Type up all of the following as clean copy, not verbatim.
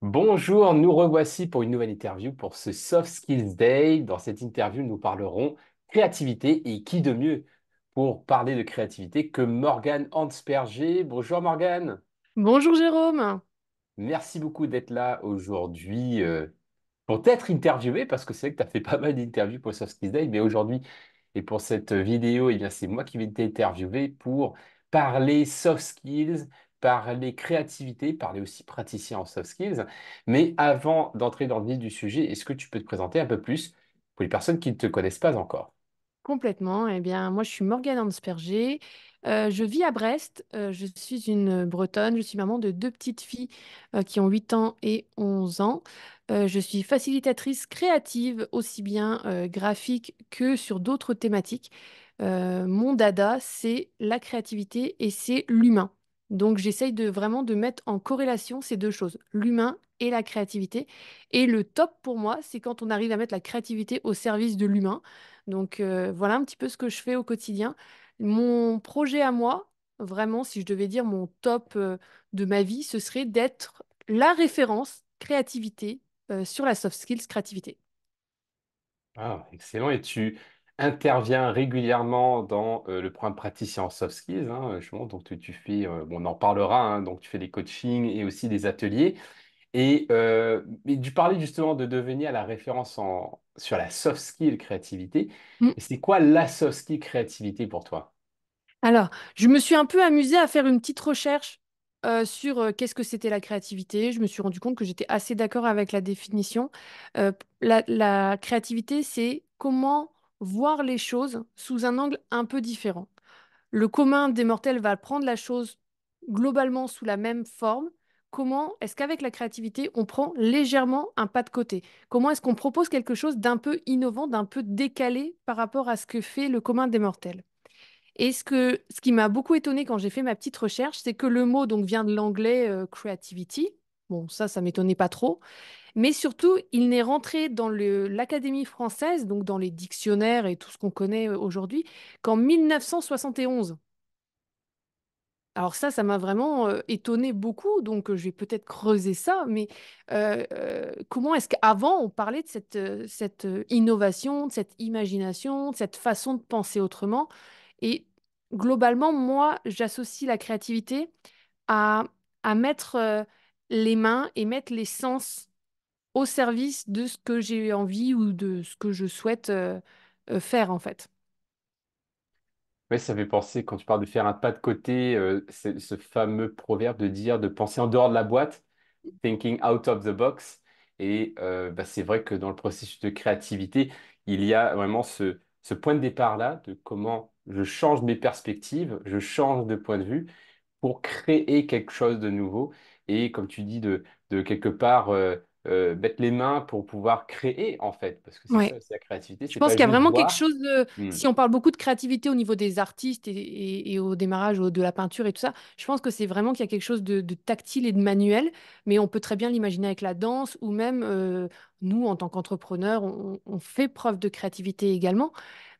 Bonjour, nous revoici pour une nouvelle interview pour ce Soft Skills Day. Dans cette interview, nous parlerons créativité et qui de mieux pour parler de créativité que Morgane Hansperger. Bonjour Morgane, Bonjour Jérôme. merci beaucoup d'être là aujourd'hui pour t'être interviewé parce que c'est vrai que tu as fait pas mal d'interviews pour le Soft Skills Day, mais aujourd'hui et pour cette vidéo, eh bien, c'est moi qui vais t'interviewer pour parler soft skills, parler créativité, parler aussi praticien en soft skills. Mais avant d'entrer dans le vif du sujet, est-ce que tu peux te présenter un peu plus pour les personnes qui ne te connaissent pas encore? Complètement. Eh bien, moi, je suis Morgane Hansperger. Je vis à Brest. Je suis une Bretonne. Je suis maman de deux petites filles qui ont 8 ans et 11 ans. Je suis facilitatrice créative, aussi bien graphique que sur d'autres thématiques. Mon dada, c'est la créativité et c'est l'humain. Donc, j'essaye de vraiment de mettre en corrélation ces deux choses, l'humain et la créativité. Et le top pour moi, c'est quand on arrive à mettre la créativité au service de l'humain. Donc voilà un petit peu ce que je fais au quotidien. Mon projet à moi, vraiment, si je devais dire mon top de ma vie, ce serait d'être la référence créativité sur la soft skills créativité. Ah, excellent. Et tu interviens régulièrement dans le programme praticien en soft skills, hein, justement, donc tu fais, bon, on en parlera, hein, donc tu fais des coachings et aussi des ateliers. Mais tu parlais justement de devenir la référence sur la soft skill créativité. Mm. Et c'est quoi la soft skill créativité pour toi? Alors, je me suis un peu amusée à faire une petite recherche sur qu'est-ce que c'était la créativité. Je me suis rendu compte que j'étais assez d'accord avec la définition. La créativité, c'est comment voir les choses sous un angle un peu différent. Le commun des mortels va prendre la chose globalement sous la même forme. Comment est-ce qu'avec la créativité, on prend légèrement un pas de côté? Comment est-ce qu'on propose quelque chose d'un peu innovant, d'un peu décalé par rapport à ce que fait le commun des mortels? Et ce qui m'a beaucoup étonné quand j'ai fait ma petite recherche, c'est que le mot donc vient de l'anglais creativity. Bon, ça m'étonnait pas trop. Mais surtout, il n'est rentré dans l'Académie française, donc dans les dictionnaires et tout ce qu'on connaît aujourd'hui, qu'en 1971. Alors ça m'a vraiment étonné beaucoup, donc je vais peut-être creuser ça, mais comment est-ce qu'avant on parlait de cette innovation, de cette imagination, de cette façon de penser autrement? Et globalement, moi, j'associe la créativité à, à mettre les mains et mettre les sens au service de ce que j'ai envie ou de ce que je souhaite faire en fait. Oui, ça fait penser, quand tu parles de faire un pas de côté, c'est ce fameux proverbe de dire de penser en dehors de la boîte, thinking out of the box. Et bah, c'est vrai que dans le processus de créativité, il y a vraiment ce point de départ-là de comment je change mes perspectives, je change de point de vue pour créer quelque chose de nouveau et, comme tu dis, de quelque part mettre les mains pour pouvoir créer, en fait, parce que c'est ça Ouais. aussi la créativité, Je c'est pense pas qu'il y a juste vraiment quelque voir. chose de... Hmm. Si on parle beaucoup de créativité au niveau des artistes et au démarrage de la peinture et tout ça, je pense que c'est vraiment qu'il y a quelque chose de tactile et de manuel, mais on peut très bien l'imaginer avec la danse ou même nous, en tant qu'entrepreneurs, on fait preuve de créativité également.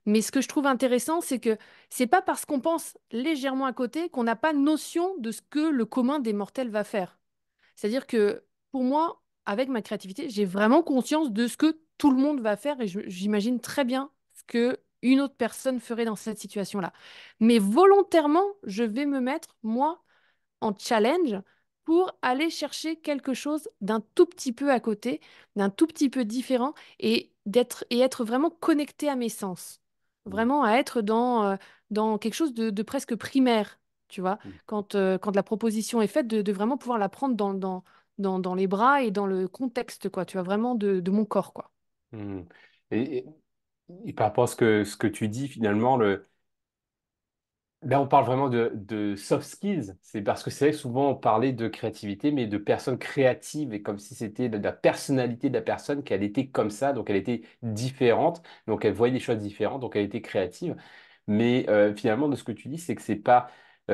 Mais ce que je trouve intéressant, c'est que c'est pas parce qu'on pense légèrement à côté qu'on n'a pas notion de ce que le commun des mortels va faire. C'est-à-dire que pour moi, avec ma créativité, j'ai vraiment conscience de ce que tout le monde va faire et j'imagine très bien ce que une autre personne ferait dans cette situation-là. Mais volontairement, je vais me mettre, moi, en challenge pour aller chercher quelque chose d'un tout petit peu à côté, d'un tout petit peu différent et être vraiment connecté à mes sens. Vraiment à être dans quelque chose de presque primaire, tu vois. Hmm. Quand la proposition est faite, de vraiment pouvoir la prendre dans les bras et dans le contexte, quoi, tu vois, vraiment de mon corps, quoi. Hmm. Et, et- et par rapport à ce que tu dis, finalement, là, on parle vraiment de soft skills. C'est parce que c'est vrai que souvent on parlait de créativité, mais de personnes créatives et comme si c'était de la personnalité de la personne, qu'elle était comme ça, donc elle était différente, donc elle voyait des choses différentes, donc elle était créative. Mais finalement, de ce que tu dis, c'est que c'est pas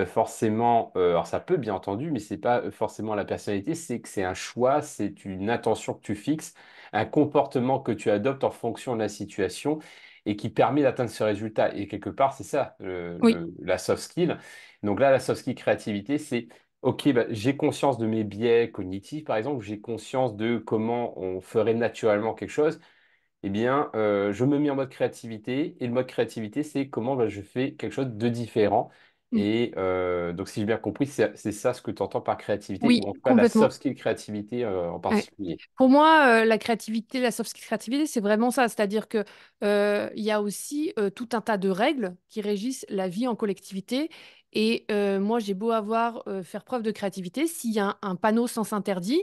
forcément, alors ça peut bien entendu, mais c'est pas forcément la personnalité, c'est que c'est un choix, c'est une intention que tu fixes, un comportement que tu adoptes en fonction de la situation et qui permet d'atteindre ce résultat. Et quelque part, c'est ça, Oui. la soft skill. Donc là, la soft skill créativité, c'est, ok, bah, j'ai conscience de mes biais cognitifs, par exemple, j'ai conscience de comment on ferait naturellement quelque chose, eh bien, je me mets en mode créativité. Et le mode créativité, c'est comment bah, je fais quelque chose de différent. Et donc, si j'ai bien compris, c'est ça ce que tu entends par créativité, Oui, ou en tout cas la complètement. soft skill créativité en Ouais. particulier. Pour moi, la créativité, la soft skill créativité, c'est vraiment ça. C'est-à-dire que il y a aussi tout un tas de règles qui régissent la vie en collectivité. Et moi, j'ai beau avoir faire preuve de créativité, s'il y a un panneau sens interdit,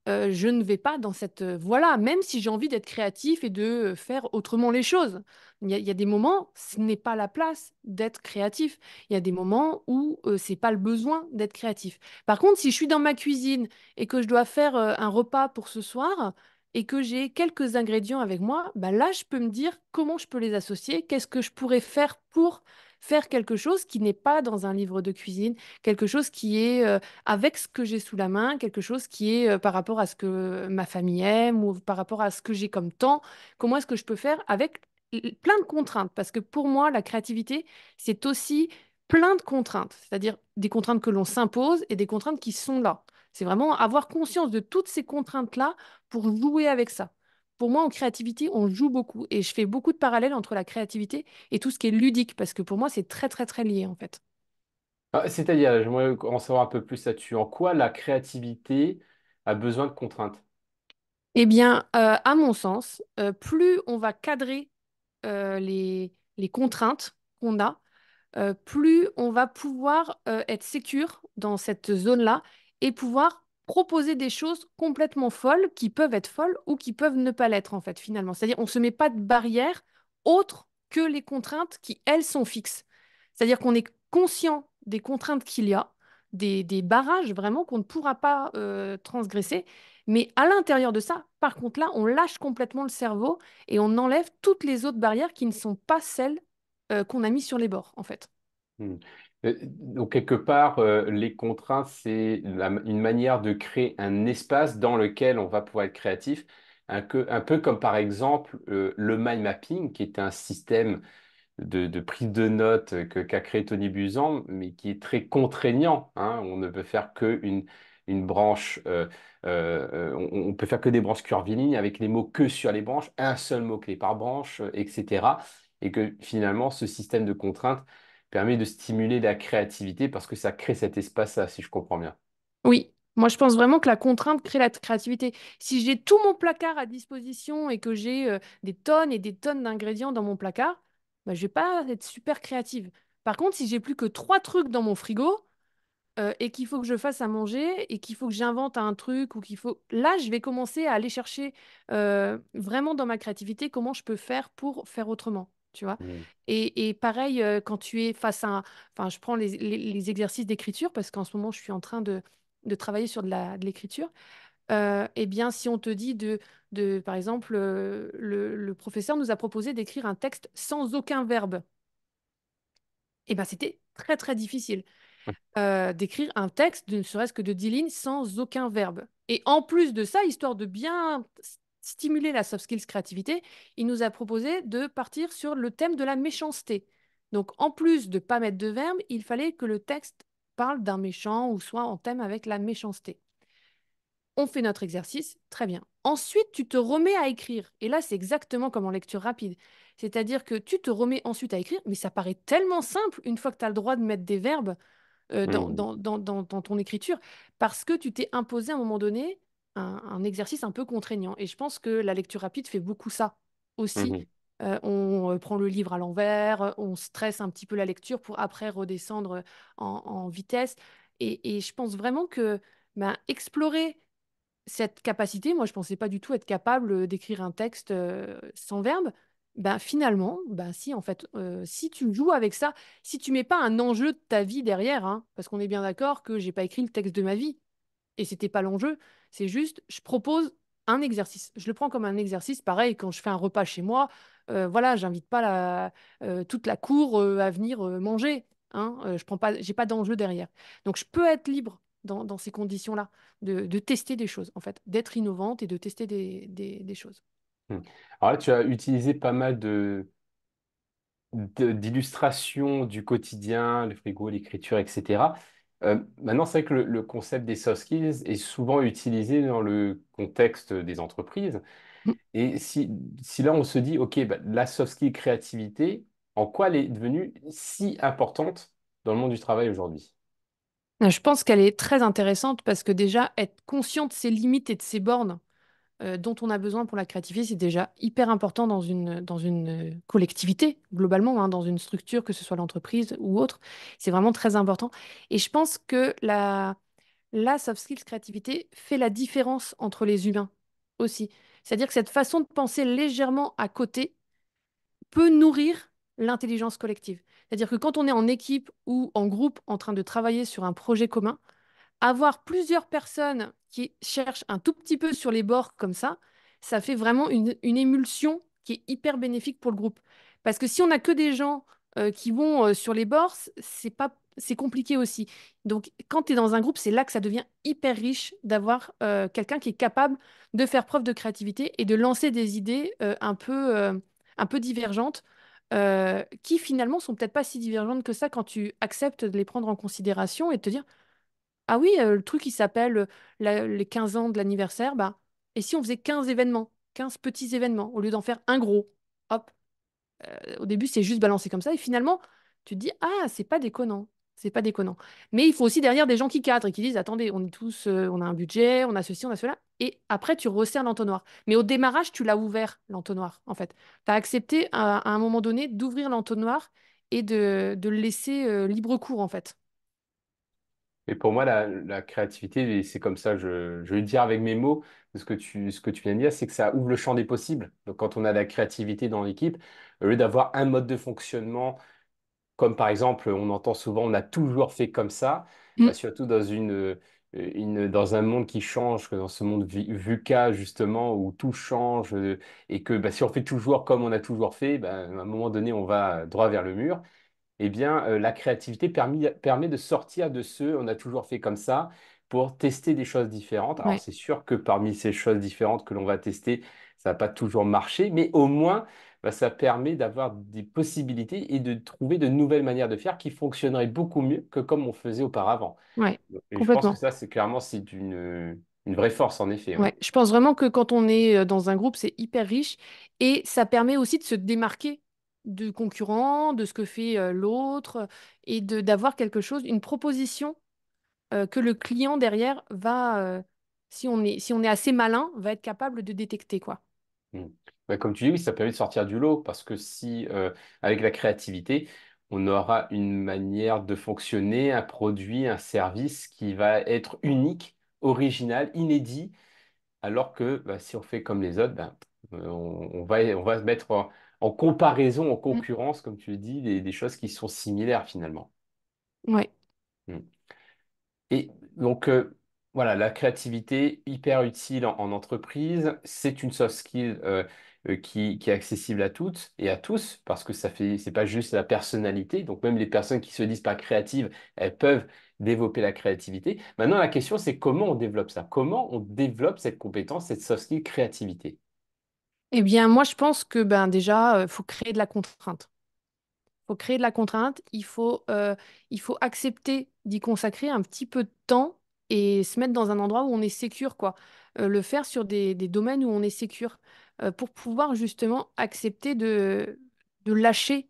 je ne vais pas dans cette voie-là, même si j'ai envie d'être créatif et de faire autrement les choses. Il y a des moments, ce n'est pas la place d'être créatif. Il y a des moments où c'est pas le besoin d'être créatif. Par contre, si je suis dans ma cuisine et que je dois faire un repas pour ce soir et que j'ai quelques ingrédients avec moi, bah là, je peux me dire comment je peux les associer, qu'est-ce que je pourrais faire pour faire quelque chose qui n'est pas dans un livre de cuisine, quelque chose qui est avec ce que j'ai sous la main, quelque chose qui est par rapport à ce que ma famille aime ou par rapport à ce que j'ai comme temps. Comment est-ce que je peux faire avec plein de contraintes? Parce que pour moi, la créativité, c'est aussi plein de contraintes, c'est-à-dire des contraintes que l'on s'impose et des contraintes qui sont là. C'est vraiment avoir conscience de toutes ces contraintes-là pour jouer avec ça. Pour moi, en créativité, on joue beaucoup et je fais beaucoup de parallèles entre la créativité et tout ce qui est ludique parce que pour moi, c'est très, très, très lié en fait. Ah, c'est-à-dire, j'aimerais en savoir un peu plus là-dessus. En quoi la créativité a besoin de contraintes? Eh bien, à mon sens, plus on va cadrer les contraintes qu'on a, plus on va pouvoir être sécure dans cette zone-là et pouvoir proposer des choses complètement folles qui peuvent être folles ou qui peuvent ne pas l'être en fait finalement. C'est-à-dire on ne se met pas de barrières autres que les contraintes qui, elles, sont fixes. C'est-à-dire qu'on est conscient des contraintes qu'il y a, des barrages vraiment qu'on ne pourra pas transgresser. Mais à l'intérieur de ça, par contre là, on lâche complètement le cerveau et on enlève toutes les autres barrières qui ne sont pas celles qu'on a mis sur les bords, en fait. Hmm. Donc, quelque part, les contraintes, c'est une manière de créer un espace dans lequel on va pouvoir être créatif. Un peu comme par exemple le mind mapping, qui est un système de prise de notes qu'a créé Tony Buzan, mais qui est très contraignant, hein. On ne peut faire une branche, on peut faire que des branches curvilignes avec les mots que sur les branches, un seul mot-clé par branche, etc. Et que finalement, ce système de contraintes permet de stimuler la créativité parce que ça crée cet espace-là, si je comprends bien. Oui, moi je pense vraiment que la contrainte crée la créativité. Si j'ai tout mon placard à disposition et que j'ai des tonnes et des tonnes d'ingrédients dans mon placard, bah, je vais pas être super créative. Par contre, si j'ai plus que trois trucs dans mon frigo, et qu'il faut que je fasse à manger et qu'il faut que j'invente un truc ou qu'il faut... Là, je vais commencer à aller chercher vraiment dans ma créativité comment je peux faire pour faire autrement, tu vois. Hmm. Et pareil, quand tu es face à... Enfin, je prends les exercices d'écriture parce qu'en ce moment, je suis en train de travailler sur de l'écriture. Eh bien, si on te dit par exemple, le professeur nous a proposé d'écrire un texte sans aucun verbe, eh ben, c'était très, très difficile d'écrire un texte, ne serait-ce que de 10 lignes, sans aucun verbe. Et en plus de ça, histoire de bien stimuler la soft skills créativité, il nous a proposé de partir sur le thème de la méchanceté. Donc, en plus de pas mettre de verbe, il fallait que le texte parle d'un méchant ou soit en thème avec la méchanceté. On fait notre exercice, très bien. Ensuite, tu te remets à écrire. Et là, c'est exactement comme en lecture rapide. C'est-à-dire que tu te remets ensuite à écrire, mais ça paraît tellement simple une fois que tu as le droit de mettre des verbes Hmm. dans ton écriture, parce que tu t'es imposé à un moment donné un exercice un peu contraignant. Et je pense que la lecture rapide fait beaucoup ça aussi. Mhm. On prend le livre à l'envers, on stresse un petit peu la lecture pour après redescendre en vitesse. Et je pense vraiment que ben, explorer cette capacité, moi je pensais pas du tout être capable d'écrire un texte sans verbe. Ben finalement, ben si en fait, si tu joues avec ça, si tu mets pas un enjeu de ta vie derrière, hein, parce qu'on est bien d'accord que j'ai pas écrit le texte de ma vie et c'était pas l'enjeu, c'est juste je propose un exercice. Je le prends comme un exercice, pareil quand je fais un repas chez moi, voilà, j'invite pas toute la cour à venir manger, hein, je prends pas, j'ai pas d'enjeu derrière. Donc je peux être libre dans ces conditions-là de tester des choses, en fait, d'être innovante et de tester des choses. Hmm. Alors là, tu as utilisé pas mal d'illustrations du quotidien, le frigo, l'écriture, etc. Maintenant, c'est vrai que le concept des soft skills est souvent utilisé dans le contexte des entreprises. Mm. Et si là, on se dit, OK, bah, la soft skill créativité, en quoi elle est devenue si importante dans le monde du travail aujourd'hui? Je pense qu'elle est très intéressante parce que déjà, être conscient de ses limites et de ses bornes dont on a besoin pour la créativité, c'est déjà hyper important dans une collectivité, globalement, hein, dans une structure, que ce soit l'entreprise ou autre. C'est vraiment très important. Et je pense que la soft skills créativité fait la différence entre les humains aussi. C'est-à-dire que cette façon de penser légèrement à côté peut nourrir l'intelligence collective. C'est-à-dire que quand on est en équipe ou en groupe en train de travailler sur un projet commun, avoir plusieurs personnes qui cherchent un tout petit peu sur les bords comme ça fait vraiment une émulsion qui est hyper bénéfique pour le groupe. Parce que si on n'a que des gens qui vont sur les bords, c'est pas, c'est compliqué aussi. Donc, quand tu es dans un groupe, c'est là que ça devient hyper riche d'avoir quelqu'un qui est capable de faire preuve de créativité et de lancer des idées un peu divergentes, qui finalement sont peut-être pas si divergentes que ça quand tu acceptes de les prendre en considération et de te dire, ah oui, le truc qui s'appelle les 15 ans de l'anniversaire, bah, et si on faisait 15 événements, 15 petits événements, au lieu d'en faire un gros, hop, au début c'est juste balancé comme ça, et finalement tu te dis, ah, c'est pas déconnant, c'est pas déconnant. Mais il faut aussi derrière des gens qui cadrent et qui disent, attendez, on est tous, on a un budget, on a ceci, on a cela, et après tu resserres l'entonnoir. Mais au démarrage, tu l'as ouvert, l'entonnoir, en fait. Tu as accepté à un moment donné d'ouvrir l'entonnoir et de le laisser libre cours, en fait. Et pour moi, la créativité, et c'est comme ça, je vais le dire avec mes mots, ce que tu viens de dire, c'est que ça ouvre le champ des possibles. Donc, quand on a de la créativité dans l'équipe, au lieu d'avoir un mode de fonctionnement, comme par exemple, on entend souvent, on a toujours fait comme ça, Mm. bah, surtout dans dans un monde qui change, que dans ce monde VUCA, justement, où tout change, et que bah, si on fait toujours comme on a toujours fait, bah, à un moment donné, on va droit vers le mur. Eh bien, la créativité permet de sortir de ce on a toujours fait comme ça pour tester des choses différentes. Alors, Ouais, c'est sûr que parmi ces choses différentes que l'on va tester, ça va pas toujours marcher, mais au moins, bah, ça permet d'avoir des possibilités et de trouver de nouvelles manières de faire qui fonctionneraient beaucoup mieux que comme on faisait auparavant. ouais, Et je pense que complètement. ça, c'est une vraie force, en effet. Ouais. Ouais, je pense vraiment que quand on est dans un groupe, c'est hyper riche et ça permet aussi de se démarquer de concurrents, de ce que fait l'autre et d'avoir quelque chose, une proposition que le client derrière va, si on est assez malin, va être capable de détecter, quoi. Mm. Ouais, comme tu dis, oui, ça permet de sortir du lot parce que si, avec la créativité, on aura une manière de fonctionner, un produit, un service qui va être unique, original, inédit, alors que bah, si on fait comme les autres, ben, on va se mettre en comparaison, en Mm. concurrence, comme tu le dis, des choses qui sont similaires finalement. Ouais. Mm. Et donc, voilà, la créativité, hyper utile en entreprise. C'est une soft skill qui est accessible à toutes et à tous parce que c'est pas juste la personnalité. Donc, même les personnes qui se disent pas créatives, elles peuvent développer la créativité. Maintenant, la question, c'est comment on développe ça? Comment on développe cette compétence, cette soft skill créativité? Eh bien, moi, je pense que ben, déjà, faut créer de la contrainte. Faut créer de la contrainte, il faut accepter d'y consacrer un petit peu de temps et se mettre dans un endroit où on est sécure, quoi. Le faire sur des domaines où on est sécure, pour pouvoir justement accepter de lâcher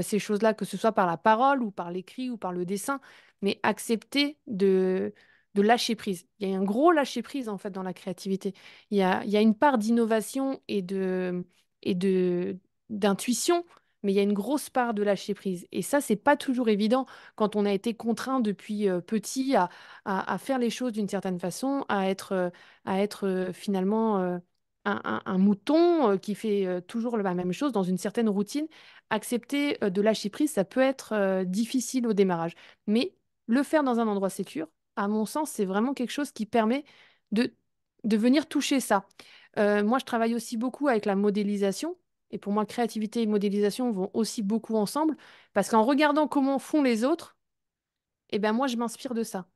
ces choses-là, que ce soit par la parole ou par l'écrit ou par le dessin, mais accepter de lâcher prise. Il y a un gros lâcher prise en fait dans la créativité. Il y a une part d'innovation et d'intuition, mais il y a une grosse part de lâcher prise. Et ça, c'est pas toujours évident quand on a été contraint depuis petit à faire les choses d'une certaine façon, à être finalement un mouton qui fait toujours la même chose dans une certaine routine. Accepter de lâcher prise, ça peut être difficile au démarrage. Mais le faire dans un endroit sécur, à mon sens, c'est vraiment quelque chose qui permet de, de venir toucher ça. Moi, je travaille aussi beaucoup avec la modélisation. Et pour moi, créativité et modélisation vont aussi beaucoup ensemble, parce qu'en regardant comment font les autres, eh ben moi, je m'inspire de ça.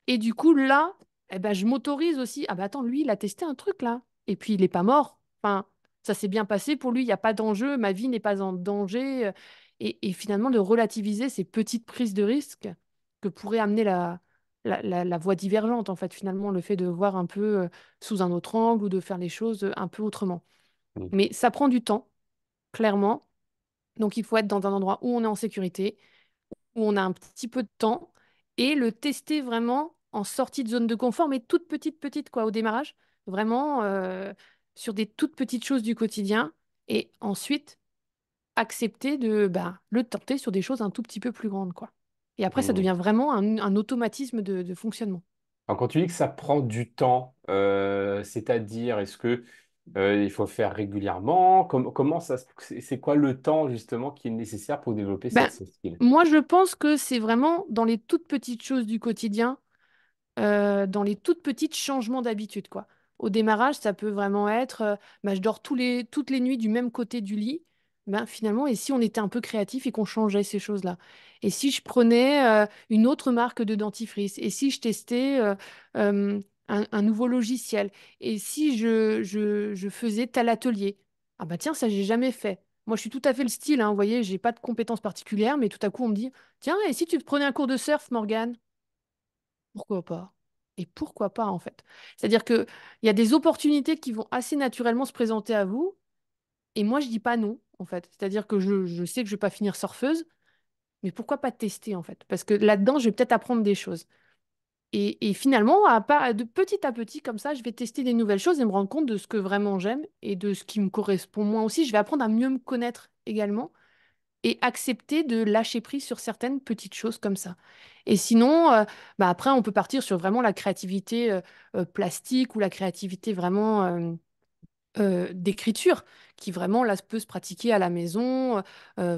Et du coup, là, eh ben, je m'autorise aussi. Ah ben attends, lui, il a testé un truc là. Et puis, il n'est pas mort. Enfin, ça s'est bien passé pour lui, il n'y a pas d'enjeu, ma vie n'est pas en danger. Et finalement, de relativiser ces petites prises de risque que pourrait amener la voie divergente, en fait, finalement, le fait de voir un peu sous un autre angle ou de faire les choses un peu autrement. Mm. Mais ça prend du temps, clairement. Donc, il faut être dans un endroit où on est en sécurité, où on a un petit peu de temps et le tester vraiment en sortie de zone de confort, mais toute petite, petite, quoi, au démarrage. Vraiment sur des toutes petites choses du quotidien. Et ensuite, accepter de le tenter sur des choses un tout petit peu plus grandes, quoi. Et après, ça Mm. devient vraiment un automatisme de fonctionnement. Alors, quand tu dis que ça prend du temps, c'est-à-dire, est-ce que il faut faire régulièrement? Comment ça, c'est quoi le temps justement qui est nécessaire pour développer cette Ben, soft skill? moi, je pense que c'est vraiment dans les toutes petites choses du quotidien dans les toutes petites changements d'habitude, quoi. Au démarrage, ça peut vraiment être, je dors toutes les nuits du même côté du lit. Ben, finalement, et si on était un peu créatif et qu'on changeait ces choses-là? Et si je prenais une autre marque de dentifrice? Et si je testais un nouveau logiciel? Et si je faisais tel atelier? Ah bah tiens, ça, j'ai jamais fait. Moi, je suis tout à fait le style, hein, vous voyez, j'ai pas de compétences particulières, mais tout à coup, on me dit, tiens, et si tu te prenais un cours de surf, Morgane? Pourquoi pas? Et pourquoi pas, en fait? C'est-à-dire qu'il y a des opportunités qui vont assez naturellement se présenter à vous, et moi, je dis pas non, en fait. C'est-à-dire que je sais que je vais pas finir surfeuse, mais pourquoi pas tester, en fait? Parce que là-dedans, je vais peut-être apprendre des choses. Et finalement, de petit à petit, comme ça, je vais tester des nouvelles choses et me rendre compte de ce que vraiment j'aime et de ce qui me correspond moi aussi. Je vais apprendre à mieux me connaître également et accepter de lâcher prise sur certaines petites choses comme ça. Et sinon, après, on peut partir sur vraiment la créativité plastique ou la créativité vraiment d'écriture, qui vraiment là peut se pratiquer à la maison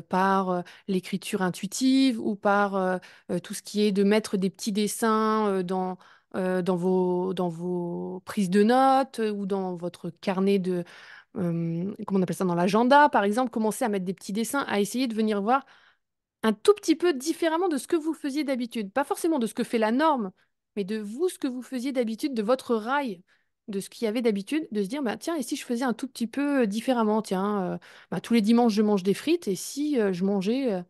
par l'écriture intuitive ou par tout ce qui est de mettre des petits dessins dans vos prises de notes ou dans votre carnet de, comment on appelle ça, dans l'agenda, par exemple, commencer à mettre des petits dessins, à essayer de venir voir un tout petit peu différemment de ce que vous faisiez d'habitude. Pas forcément de ce que fait la norme, mais de vous, ce que vous faisiez d'habitude, de votre rail, de ce qu'il y avait d'habitude, de se dire, bah, tiens, et si je faisais un tout petit peu différemment, tiens, tous les dimanches, je mange des frites, et si je mangeais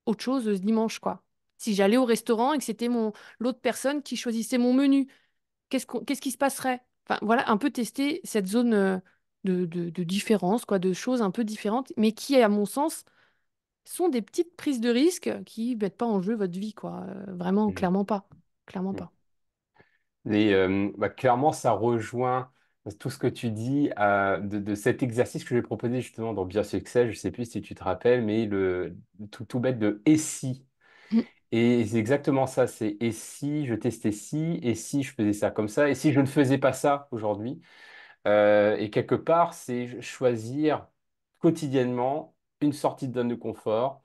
autre chose ce dimanche, quoi. Si j'allais au restaurant et que c'était l'autre personne qui choisissait mon menu, qu'est-ce qui se passerait? Enfin, voilà, un peu tester cette zone de différence, quoi, de choses un peu différentes, mais qui, à mon sens, sont des petites prises de risque qui ne mettent pas en jeu votre vie, quoi. Vraiment, Mm. clairement pas. Clairement Mm. pas. Et clairement, ça rejoint tout ce que tu dis de cet exercice que j'ai proposé justement dans Bien Succès. Je ne sais plus si tu te rappelles, mais le tout bête de et si. Mm, Et c'est exactement ça, c'est et si je testais ci, et si je faisais ça comme ça, et si je ne faisais pas ça aujourd'hui. Et quelque part, c'est choisir quotidiennement une sortie de zone de confort,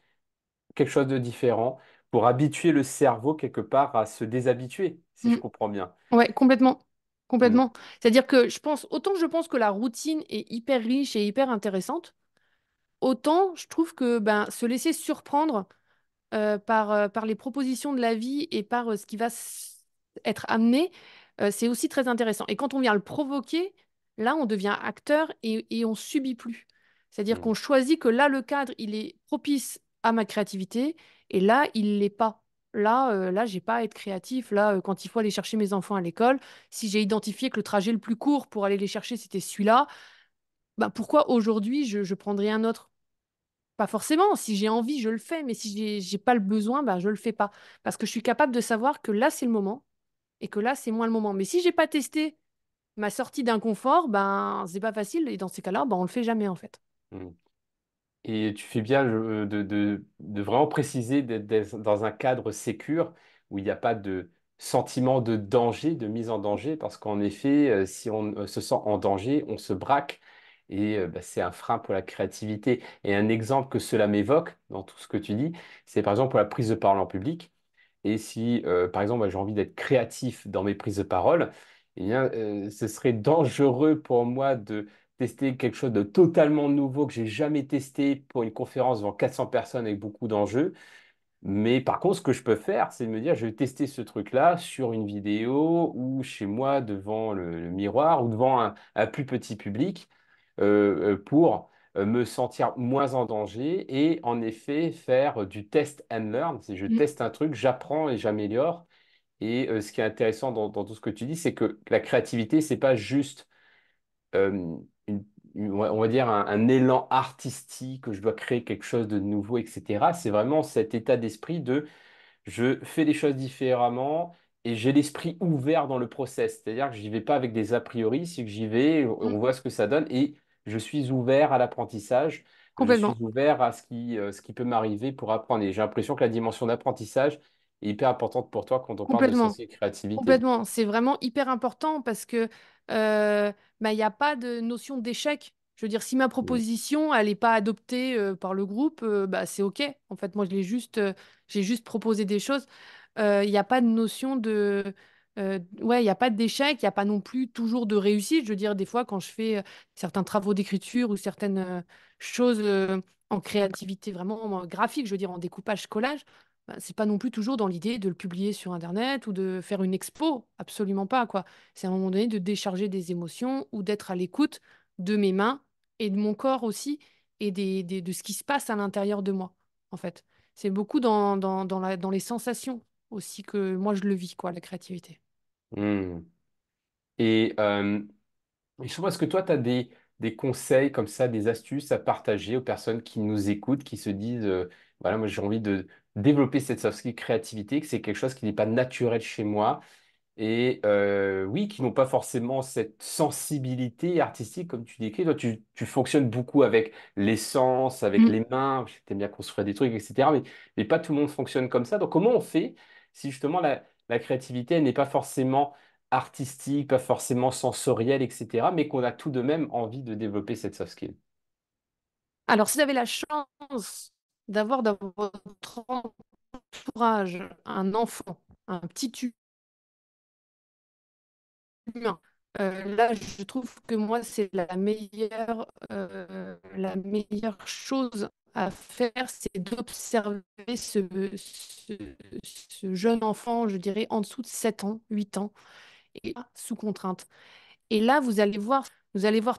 quelque chose de différent, pour habituer le cerveau quelque part à se déshabituer, si mm. je comprends bien. Ouais, complètement. Mm, Complètement. C'est-à-dire que autant je pense que la routine est hyper riche et hyper intéressante, autant je trouve que se laisser surprendre par les propositions de la vie et par ce qui va être amené, c'est aussi très intéressant. Et quand on vient le provoquer, là, on devient acteur et on subit plus. C'est-à-dire mm, qu'on choisit que là, le cadre, il est propice à ma créativité et là, il l'est pas. Là, j'ai pas à être créatif. Là, quand il faut aller chercher mes enfants à l'école, si j'ai identifié que le trajet le plus court pour aller les chercher, c'était celui-là, pourquoi aujourd'hui je prendrais un autre? Pas forcément. Si j'ai envie, je le fais, mais si j'ai pas le besoin, je le fais pas. Parce que je suis capable de savoir que là, c'est le moment et que là, c'est moins le moment. Mais si j'ai pas testé ma sortie d'inconfort, c'est pas facile. Et dans ces cas-là, on le fait jamais, en fait. mm. Et tu fais bien de vraiment préciser d'être dans un cadre sécure où il n'y a pas de sentiment de danger, de mise en danger, parce qu'en effet, si on se sent en danger, on se braque et c'est un frein pour la créativité. Et un exemple que cela m'évoque dans tout ce que tu dis, c'est par exemple pour la prise de parole en public. Et si, par exemple, moi, j'ai envie d'être créatif dans mes prises de parole, eh bien, ce serait dangereux pour moi de tester quelque chose de totalement nouveau que j'ai jamais testé pour une conférence devant 400 personnes avec beaucoup d'enjeux. Mais par contre, ce que je peux faire, c'est de me dire, je vais tester ce truc-là sur une vidéo ou chez moi devant le miroir ou devant un plus petit public pour me sentir moins en danger et en effet faire du test and learn. Si je Mm. teste un truc, j'apprends et j'améliore. Et ce qui est intéressant dans tout ce que tu dis, c'est que la créativité, c'est pas juste euh, une- on va dire un élan artistique, que je dois créer quelque chose de nouveau, etc. C'est vraiment cet état d'esprit de je fais les choses différemment et j'ai l'esprit ouvert dans le process. C'est-à-dire que j'y vais pas avec des a priori, c'est que j'y vais, Mm. on voit ce que ça donne et je suis ouvert à l'apprentissage, je suis Complètement. ouvert à ce qui peut m'arriver pour apprendre. Et j'ai l'impression que la dimension d'apprentissage est hyper importante pour toi quand on parle de Complètement. sens et créativité. Complètement. C'est vraiment hyper important parce que il n'y a pas de notion d'échec. Je veux dire, si ma Mm. proposition, elle n'est pas adoptée par le groupe, bah, c'est OK. En fait, moi, j'ai juste proposé des choses. Il n'y a pas de notion de... ouais, il n'y a pas d'échec, il n'y a pas non plus toujours de réussite. Je veux dire, des fois, quand je fais certains travaux d'écriture ou certaines choses en créativité vraiment graphique, je veux dire, en découpage, collage, bah, c'est pas non plus toujours dans l'idée de le publier sur Internet ou de faire une expo. Absolument pas, quoi. C'est à un moment donné de décharger des émotions ou d'être à l'écoute de mes mains et de mon corps aussi et de ce qui se passe à l'intérieur de moi, en fait. C'est beaucoup dans les sensations aussi que moi je le vis, quoi, la créativité. Mm. Et je pense que toi, tu as des conseils comme ça, des astuces à partager aux personnes qui nous écoutent, qui se disent, voilà, moi j'ai envie de développer cette soft skill créativité, que c'est quelque chose qui n'est pas naturel chez moi, et oui, qui n'ont pas forcément cette sensibilité artistique, comme tu décris. Toi, tu fonctionnes beaucoup avec les sens, avec Mm. les mains, tu aimes bien construire des trucs, etc. Mais pas tout le monde fonctionne comme ça. Donc, comment on fait si justement la créativité, elle n'est pas forcément artistique, pas forcément sensorielle, etc., mais qu'on a tout de même envie de développer cette soft skill? Alors, si vous avez la chance d'avoir dans votre entourage un enfant, un petit humain. Là, je trouve que moi, c'est la meilleure chose à faire, c'est d'observer ce, ce jeune enfant, je dirais, en dessous de 7 ans, 8 ans, et sous contrainte. Et là, vous allez voir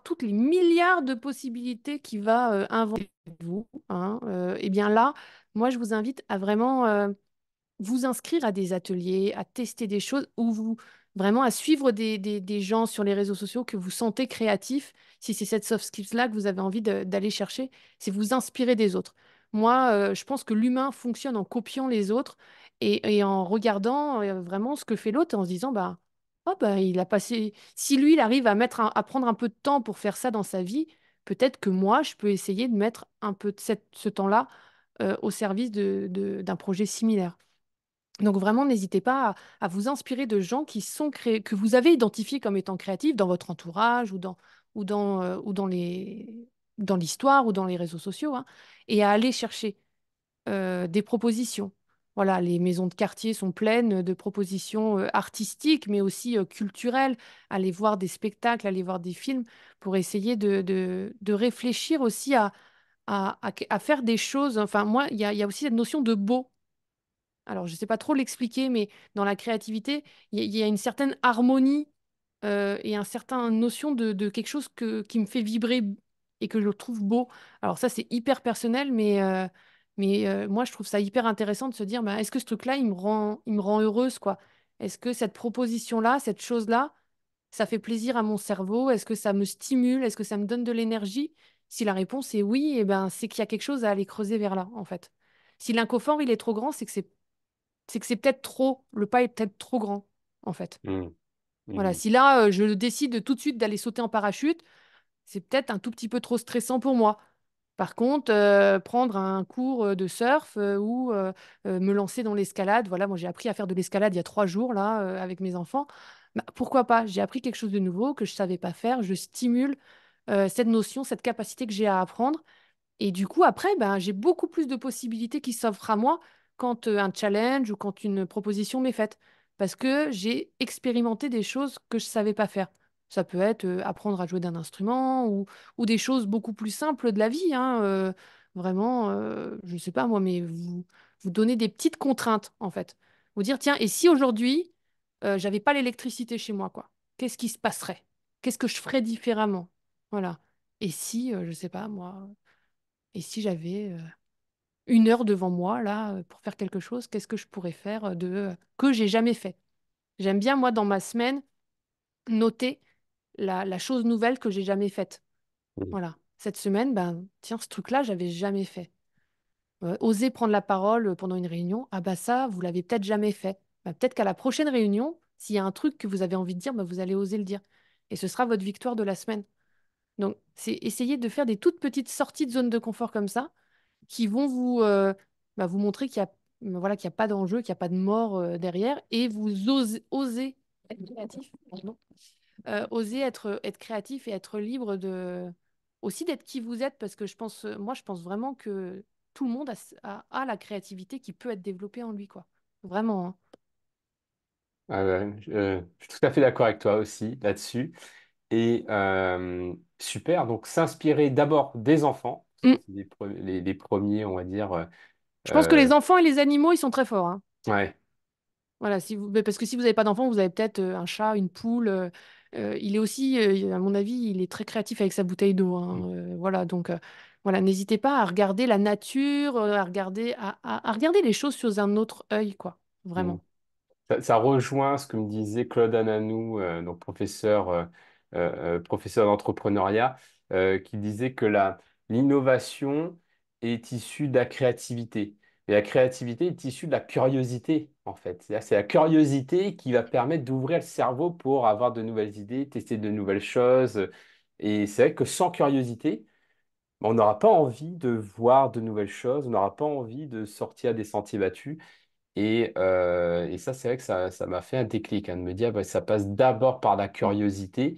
toutes les milliards de possibilités qu'il va inventer de vous, hein. Et bien là, moi, je vous invite à vraiment vous inscrire à des ateliers, à tester des choses, ou vous vraiment à suivre des gens sur les réseaux sociaux que vous sentez créatifs, si c'est cette soft skills-là que vous avez envie d'aller chercher, c'est vous inspirer des autres. Moi, je pense que l'humain fonctionne en copiant les autres et en regardant vraiment ce que fait l'autre et en se disant, bah, oh, bah, il a passé... Si lui, il arrive à prendre un peu de temps pour faire ça dans sa vie, peut-être que moi, je peux essayer de mettre un peu de ce temps-là au service d'un projet similaire. Donc vraiment, n'hésitez pas à vous inspirer de gens que vous avez identifiés comme étant créatifs dans votre entourage ou dans l'histoire ou dans les réseaux sociaux, hein, et à aller chercher des propositions. Voilà, les maisons de quartier sont pleines de propositions artistiques, mais aussi culturelles. Aller voir des spectacles, aller voir des films pour essayer de réfléchir aussi à faire des choses. Enfin, moi, il y a aussi cette notion de beau. Alors, je ne sais pas trop l'expliquer, mais dans la créativité, il y a une certaine harmonie et un certain notion de quelque chose qui me fait vibrer et que je trouve beau. Alors ça, c'est hyper personnel, mais moi, je trouve ça hyper intéressant de se dire, bah, est-ce que ce truc-là, il me rend heureuse, quoi? Est-ce que cette proposition-là, cette chose-là, ça fait plaisir à mon cerveau? Est-ce que ça me stimule? Est-ce que ça me donne de l'énergie? Si la réponse est oui, eh ben, c'est qu'il y a quelque chose à aller creuser vers là, en fait. Si l'inconfort, il est trop grand, c'est que c'est peut-être trop, le pas est peut-être trop grand, en fait. Mm. Voilà, Mhm. si là, je décide tout de suite d'aller sauter en parachute, c'est peut-être un tout petit peu trop stressant pour moi. Par contre, prendre un cours de surf ou me lancer dans l'escalade, voilà, moi j'ai appris à faire de l'escalade il y a 3 jours là avec mes enfants. Bah, pourquoi pas? J'ai appris quelque chose de nouveau que je savais pas faire. Je stimule cette notion, cette capacité que j'ai à apprendre. Et du coup, après, ben, j'ai beaucoup plus de possibilités qui s'offrent à moi quand un challenge ou quand une proposition m'est faite. Parce que j'ai expérimenté des choses que je ne savais pas faire. Ça peut être apprendre à jouer d'un instrument ou des choses beaucoup plus simples de la vie, hein, vraiment, je ne sais pas moi, mais vous donnez des petites contraintes, en fait. Vous dire, tiens, et si aujourd'hui, j'avais pas l'électricité chez moi, quoi? Qu'est-ce qui se passerait? Qu'est-ce que je ferais différemment? Voilà. Et si, je ne sais pas moi. Et si j'avais 1 heure devant moi, là, pour faire quelque chose, qu'est-ce que je pourrais faire que j'ai jamais fait? J'aime bien, moi, dans ma semaine, noter la chose nouvelle que j'ai jamais faite. Mm. Voilà. Cette semaine, ben, tiens, ce truc-là, j'avais jamais fait. Oser prendre la parole pendant une réunion, ah bah ça, vous l'avez peut-être jamais fait. Bah, peut-être qu'à la prochaine réunion, s'il y a un truc que vous avez envie de dire, bah, vous allez oser le dire. Et ce sera votre victoire de la semaine. Donc, c'est essayer de faire des toutes petites sorties de zone de confort comme ça, qui vont vous montrer voilà, qu'il y a pas d'enjeu, qu'il n'y a pas de mort derrière, et vous osez être créatif. Pardon. Oser être créatif et être libre aussi d'être qui vous êtes, parce que moi, je pense vraiment que tout le monde a la créativité qui peut être développée en lui, quoi. Vraiment, hein. Je suis tout à fait d'accord avec toi aussi là-dessus. Et super, donc s'inspirer d'abord des enfants, parce que Mm. c'est les premiers, on va dire. Je pense que Euh, les enfants et les animaux, ils sont très forts, hein. ouais. Voilà, mais parce que si vous n'avez pas d'enfant, vous avez peut-être un chat, une poule. Il est aussi, à mon avis, il est très créatif avec sa bouteille d'eau, Mm. hein. Voilà, donc voilà, n'hésitez pas à regarder la nature, à regarder les choses sous un autre œil, quoi. Mm. Vraiment. Ça rejoint ce que me disait Claude Ananou, donc professeur d'entrepreneuriat, qui disait que l'innovation est issue de la créativité. Et la créativité est issue de la curiosité, en fait. C'est la curiosité qui va permettre d'ouvrir le cerveau pour avoir de nouvelles idées, tester de nouvelles choses. Et c'est vrai que sans curiosité, on n'aura pas envie de voir de nouvelles choses, on n'aura pas envie de sortir des sentiers battus. Et ça, c'est vrai que ça m'a fait un déclic, hein, de me dire, bah, ça passe d'abord par la Mm. curiosité.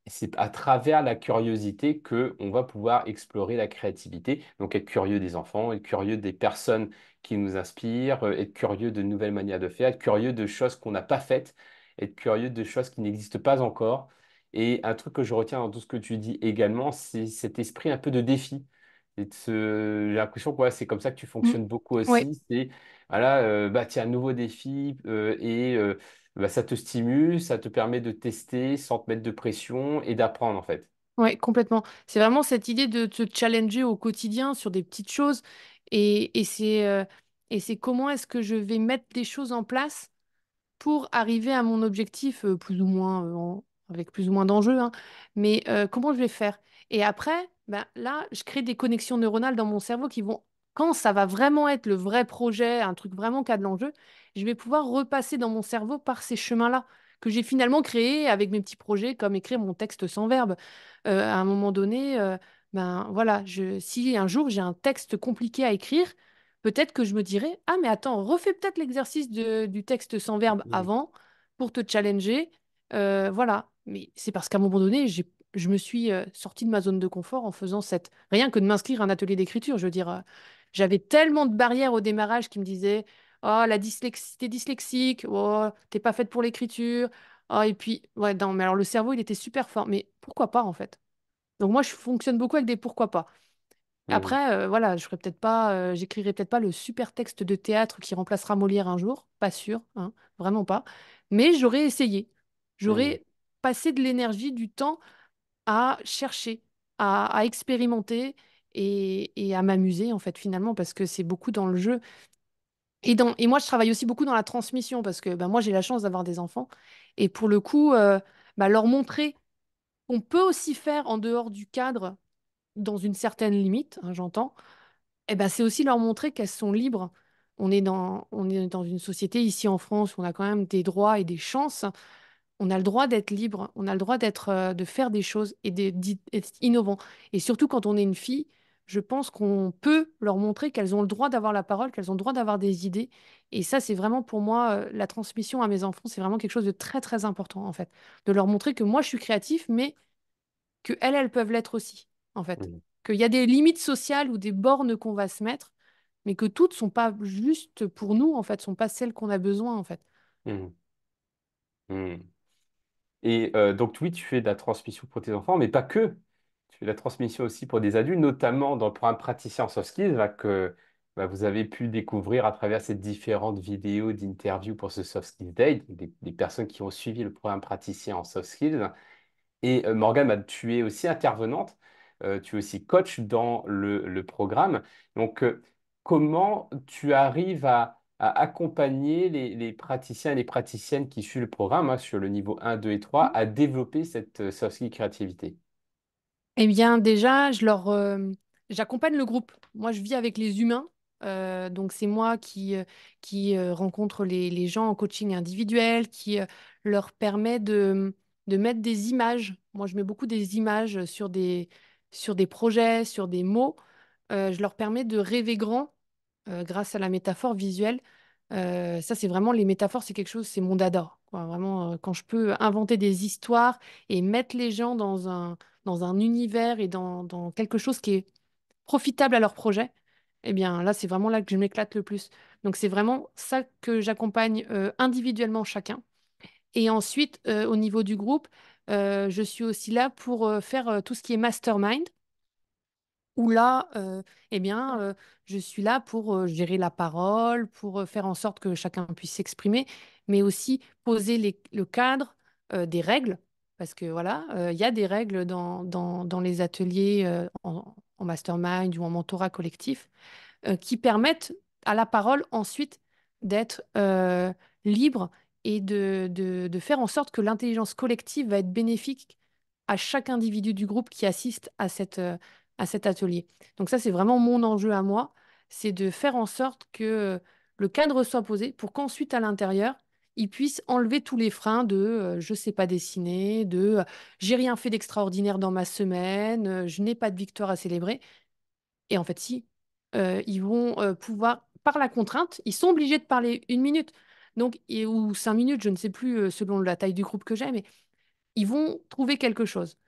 Et c'est à travers la curiosité que on va pouvoir explorer la créativité. Donc, être curieux des enfants, être curieux des personnes qui nous inspirent, être curieux de nouvelles manières de faire, être curieux de choses qu'on n'a pas faites, être curieux de choses qui n'existent pas encore. Et un truc que je retiens dans tout ce que tu dis également, c'est cet esprit un peu de défi. J'ai l'impression que ouais, c'est comme ça que tu Mm. fonctionnes beaucoup Ouais, aussi. C'est, voilà, bah, tiens, un nouveau défi bah, ça te stimule, ça te permet de tester sans te mettre de pression et d'apprendre en fait. ouais, complètement. C'est vraiment cette idée de te challenger au quotidien sur des petites choses et c'est comment est-ce que je vais mettre des choses en place pour arriver à mon objectif plus ou moins avec plus ou moins d'enjeux, hein. Mais comment je vais faire? Et après, ben, là, je crée des connexions neuronales dans mon cerveau qui vont, quand ça va vraiment être le vrai projet, un truc vraiment qui a de l'enjeu, je vais pouvoir repasser dans mon cerveau par ces chemins-là que j'ai finalement créés avec mes petits projets, comme écrire mon texte sans verbe. À un moment donné, ben voilà, si un jour j'ai un texte compliqué à écrire, peut-être que je me dirais, ah mais attends, refais peut-être l'exercice du texte sans verbe Mhm. avant pour te challenger. Voilà. Mais c'est parce qu'à un moment donné, je me suis sortie de ma zone de confort en faisant rien que de m'inscrire à un atelier d'écriture. Je veux dire, j'avais tellement de barrières au démarrage qui me disaient, oh, t'es dyslexique, oh, t'es pas faite pour l'écriture. Oh, et puis, ouais, non, mais alors le cerveau, il était super fort. Mais pourquoi pas, en fait? Donc moi, je fonctionne beaucoup avec des pourquoi pas. Mhm. Après, voilà, j'écrirai peut-être pas le super texte de théâtre qui remplacera Molière un jour, pas sûr, hein, vraiment pas. Mais j'aurais essayé. Mhm. J'aurais passé de l'énergie, du temps à chercher, à expérimenter et à m'amuser en fait finalement parce que c'est beaucoup dans le jeu. Et moi, je travaille aussi beaucoup dans la transmission parce que bah, moi, j'ai la chance d'avoir des enfants et pour le coup, bah, leur montrer qu'on peut aussi faire en dehors du cadre dans une certaine limite, hein, j'entends, eh ben, c'est aussi leur montrer qu'elles sont libres. On est dans une société ici en France où on a quand même des droits et des chances. On a le droit d'être libre, on a le droit de faire des choses et d'être innovant. Et surtout quand on est une fille, je pense qu'on peut leur montrer qu'elles ont le droit d'avoir la parole, qu'elles ont le droit d'avoir des idées. Et ça, c'est vraiment pour moi, la transmission à mes enfants, c'est vraiment quelque chose de très, très important, en fait. De leur montrer que moi, je suis créatif, mais que elles peuvent l'être aussi, en fait. Mhm. Qu'il y a des limites sociales ou des bornes qu'on va se mettre, mais que toutes sont pas juste pour nous, en fait, sont pas celles qu'on a besoin, en fait. Mhm. Mhm. Et donc oui, tu fais de la transmission pour tes enfants, mais pas que. Tu fais de la transmission aussi pour des adultes, notamment dans le programme Praticien en Soft Skills, là, que bah, vous avez pu découvrir à travers ces différentes vidéos d'interviews pour ce Soft Skills Day, des personnes qui ont suivi le programme Praticien en Soft Skills. Et Morgane, bah, tu es aussi intervenante, tu es aussi coach dans le programme. Donc, comment tu arrives à accompagner les praticiens et les praticiennes qui suivent le programme, hein, sur le niveau 1, 2 et 3 à développer cette soft skill créativité? Eh bien, déjà, j'accompagne le groupe. Moi, je vis avec les humains. Donc, c'est moi qui rencontre les gens en coaching individuel, qui leur permet de mettre des images. Moi, je mets beaucoup des images sur des projets, sur des mots. Je leur permets de rêver grand grâce à la métaphore visuelle. Ça, c'est vraiment les métaphores, c'est quelque chose, c'est mon dada, quoi. Vraiment, quand je peux inventer des histoires et mettre les gens dans un univers et dans quelque chose qui est profitable à leur projet, eh bien là, c'est vraiment là que je m'éclate le plus. Donc, c'est vraiment ça que j'accompagne individuellement chacun. Et ensuite, au niveau du groupe, je suis aussi là pour faire tout ce qui est mastermind où là, eh bien, je suis là pour gérer la parole, pour faire en sorte que chacun puisse s'exprimer, mais aussi poser le cadre des règles, parce que voilà, il y a des règles dans les ateliers en mastermind ou en mentorat collectif qui permettent à la parole ensuite d'être libre et de faire en sorte que l'intelligence collective va être bénéfique à chaque individu du groupe qui assiste à cet atelier. Donc ça, c'est vraiment mon enjeu à moi, c'est de faire en sorte que le cadre soit posé pour qu'ensuite, à l'intérieur, ils puissent enlever tous les freins de je sais pas dessiner, de j'ai rien fait d'extraordinaire dans ma semaine, je n'ai pas de victoire à célébrer. Et en fait, si, ils vont pouvoir, par la contrainte, ils sont obligés de parler 1 minute, donc, ou 5 minutes, je ne sais plus selon la taille du groupe que j'ai, mais ils vont trouver quelque chose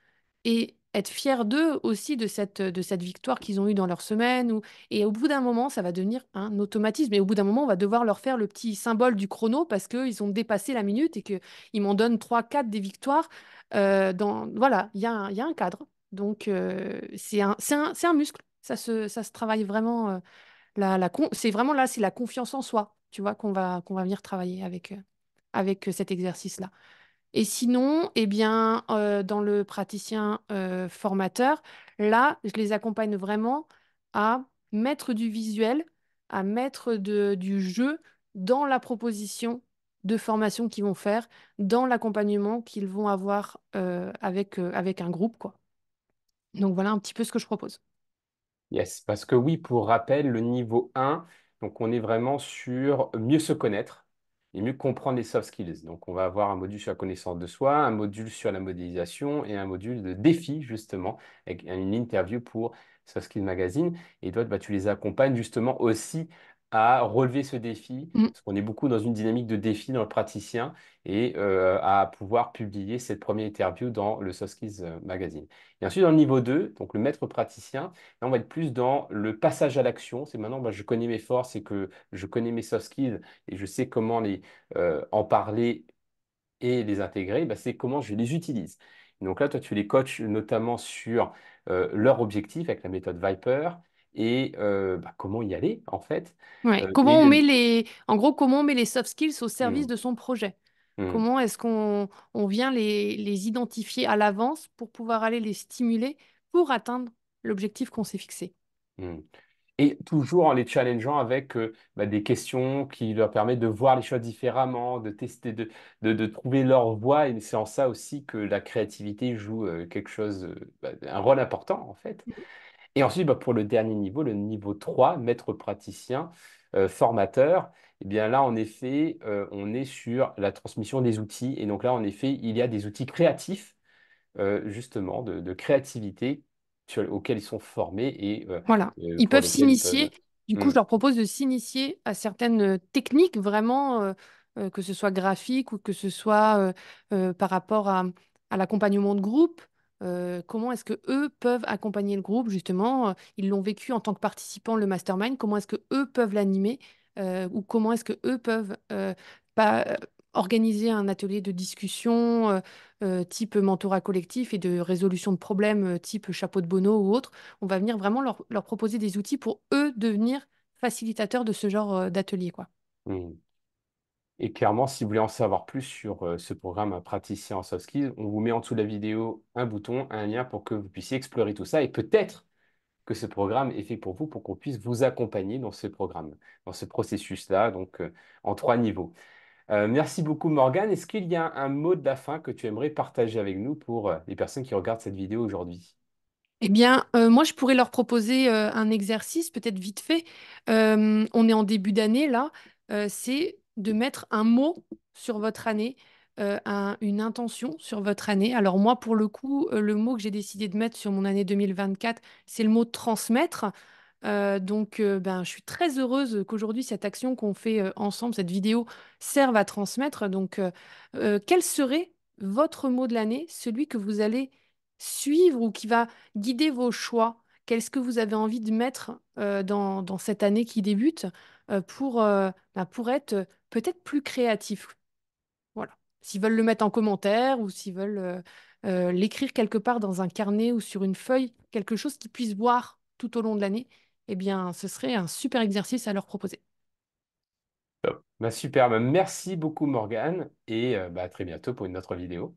et être fiers d'eux aussi de cette victoire qu'ils ont eue dans leur semaine. Et au bout d'un moment, ça va devenir un automatisme. Et au bout d'un moment, on va devoir leur faire le petit symbole du chrono parce qu'ils ont dépassé la minute et qu'ils m'en donnent 3, 4 des victoires. Voilà, il y a un cadre. Donc, c'est un muscle. Ça se travaille vraiment. C'est vraiment là, c'est la confiance en soi, tu vois, qu'on va venir travailler avec cet exercice-là. Et sinon, eh bien, dans le praticien formateur, là, je les accompagne vraiment à mettre du visuel, à mettre du jeu dans la proposition de formation qu'ils vont faire, dans l'accompagnement qu'ils vont avoir avec un groupe, quoi. Donc voilà un petit peu ce que je propose. Yes, parce que oui, pour rappel, le niveau 1, donc on est vraiment sur mieux se connaître et mieux comprendre les soft skills. Donc on va avoir un module sur la connaissance de soi, un module sur la modélisation et un module de défi, justement, avec une interview pour Soft Skills Magazine. Et toi, bah, tu les accompagnes justement aussi à relever ce défi, Mm. parce qu'on est beaucoup dans une dynamique de défi dans le praticien, et à pouvoir publier cette première interview dans le Soft Skills Magazine. Et ensuite, dans le niveau 2, donc le maître praticien, là, on va être plus dans le passage à l'action. C'est maintenant, bah, je connais mes forces et que je connais mes soft skills et je sais comment en parler et les intégrer. Bah, c'est comment je les utilise. Donc là, toi, tu les coaches notamment sur leur objectif avec la méthode Viper et bah, comment y aller, en fait. Ouais. En gros, comment on met les soft skills au service Hmm, de son projet? hmm, Comment est-ce qu'on vient les identifier à l'avance pour pouvoir aller les stimuler pour atteindre l'objectif qu'on s'est fixé? hmm. Et toujours en les challengeant avec bah, des questions qui leur permettent de voir les choses différemment, de tester, de trouver leur voie. Et c'est en ça aussi que la créativité joue quelque chose, bah, un rôle important en fait. Et ensuite, bah, pour le dernier niveau, le niveau 3, maître praticien, formateur, eh bien là, en effet, on est sur la transmission des outils. Et donc là, en effet, il y a des outils créatifs, justement, de créativité auxquels ils sont formés et Voilà. Ils pour peuvent lesquels ils peuvent. s'initier. Du coup, Hmm. je leur propose de s'initier à certaines techniques, vraiment, que ce soit graphique ou que ce soit par rapport à l'accompagnement de groupe. Comment est-ce que eux peuvent accompagner le groupe, justement? Ils l'ont vécu en tant que participants, le mastermind. Comment est-ce que eux peuvent l'animer? Ou comment est-ce que eux peuvent organiser un atelier de discussion type mentorat collectif et de résolution de problèmes type chapeau de Bono ou autre? On va venir vraiment leur proposer des outils pour eux devenir facilitateurs de ce genre d'atelier, quoi. Hmm. Et clairement, si vous voulez en savoir plus sur ce programme praticien en soft skills, on vous met en dessous de la vidéo un bouton, un lien pour que vous puissiez explorer tout ça et peut-être que ce programme est fait pour vous, pour qu'on puisse vous accompagner dans ce programme, dans ce processus-là, donc en 3 niveaux. Merci beaucoup, Morgane. Est-ce qu'il y a un mot de la fin que tu aimerais partager avec nous pour les personnes qui regardent cette vidéo aujourd'hui? Eh bien, moi, je pourrais leur proposer un exercice, peut-être vite fait. On est en début d'année, là. C'est de mettre un mot sur votre année, une intention sur votre année. Alors moi, pour le coup, le mot que j'ai décidé de mettre sur mon année 2024, c'est le mot transmettre. Ben, je suis très heureuse qu'aujourd'hui, cette action qu'on fait ensemble, cette vidéo, serve à transmettre. Quel serait votre mot de l'année, celui que vous allez suivre ou qui va guider vos choix? Qu'est-ce que vous avez envie de mettre dans cette année qui débute pour être peut-être plus créatif? Voilà. S'ils veulent le mettre en commentaire ou s'ils veulent l'écrire quelque part dans un carnet ou sur une feuille, quelque chose qu'ils puissent voir tout au long de l'année, eh bien, ce serait un super exercice à leur proposer. Top. Bah, super, bah, merci beaucoup Morgane et à très bientôt pour une autre vidéo.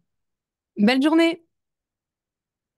Belle journée!